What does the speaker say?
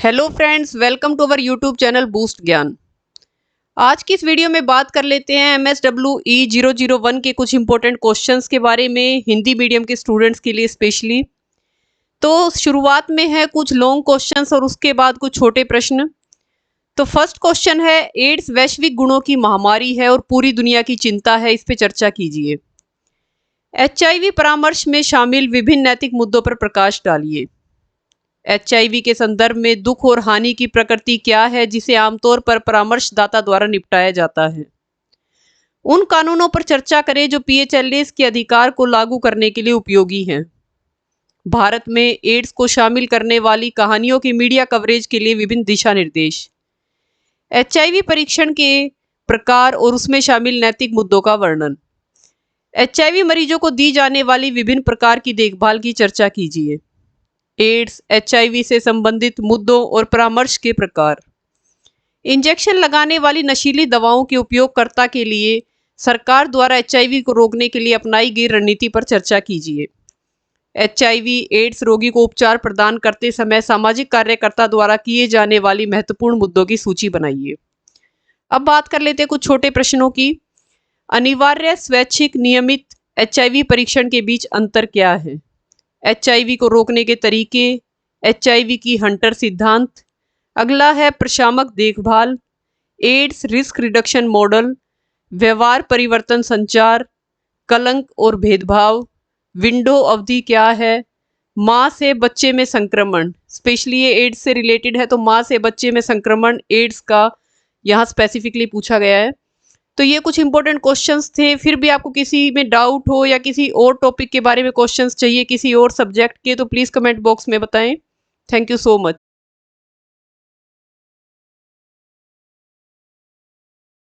Hello friends, welcome to our YouTube channel Boost Gyan. आज की इस वीडियो में बात कर लेते हैं MSWE 001 के कुछ इंपॉर्टेंट क्वेश्चंस के बारे में, हिंदी मीडियम के स्टूडेंट्स के लिए स्पेशली। तो शुरुआत में है कुछ लॉन्ग क्वेश्चंस और उसके बाद कुछ छोटे प्रश्न। तो फर्स्ट क्वेश्चन है, एड्स वैश्विक गुणों की महामारी है और पूरी दुनिया की चिंता है, इस पे चर्चा कीजिए। HIV परामर्श में शामिल विभिन्न नैतिक मुद्दों पर प्रकाश डालिए। HIV के संदर्भ में दुख और हानि की प्रकृति क्या है जिसे आमतौर पर परामर्शदाता द्वारा निपटाया जाता है। उन कानूनों पर चर्चा करें जो PHLAs के अधिकार को लागू करने के लिए उपयोगी हैं। भारत में एड्स को शामिल करने वाली कहानियों की मीडिया कवरेज के लिए विभिन्न दिशा निर्देश। HIV परीक्षण के प्रकार और उसमें शामिल नैतिक मुद्दों का वर्णन। HIV मरीजों को दी जाने वाली विभिन्न प्रकार की देखभाल की चर्चा कीजिए। एड्स, HIV से संबंधित मुद्दों और परामर्श के प्रकार। इंजेक्शन लगाने वाली नशीली दवाओं के उपयोगकर्ता के लिए सरकार द्वारा HIV को रोकने के लिए अपनाई गई रणनीति पर चर्चा कीजिए। HIV एड्स रोगी को उपचार प्रदान करते समय सामाजिक कार्यकर्ता द्वारा किए जाने वाली महत्वपूर्ण मुद्दों की सूची बनाइए। अब बात कर लेते हैं कुछ छोटे प्रश्नों की। अनिवार्य, स्वैच्छिक, नियमित HIV परीक्षण के बीच अंतर क्या है? HIV को रोकने के तरीके, HIV की हंटर सिद्धांत। अगला है प्रशामक देखभाल, एड्स रिस्क रिडक्शन मॉडल, व्यवहार परिवर्तन संचार, कलंक और भेदभाव, विंडो अवधि क्या है, माँ से बच्चे में संक्रमण, स्पेशली ये एड्स से रिलेटेड है तो माँ से बच्चे में संक्रमण एड्स का यहाँ स्पेसिफिकली पूछा गया है। तो ये कुछ इंपॉर्टेंट क्वेश्चंस थे। फिर भी आपको किसी में डाउट हो या किसी और टॉपिक के बारे में क्वेश्चंस चाहिए किसी और सब्जेक्ट के, तो प्लीज़ कमेंट बॉक्स में बताएं। Thank you so much.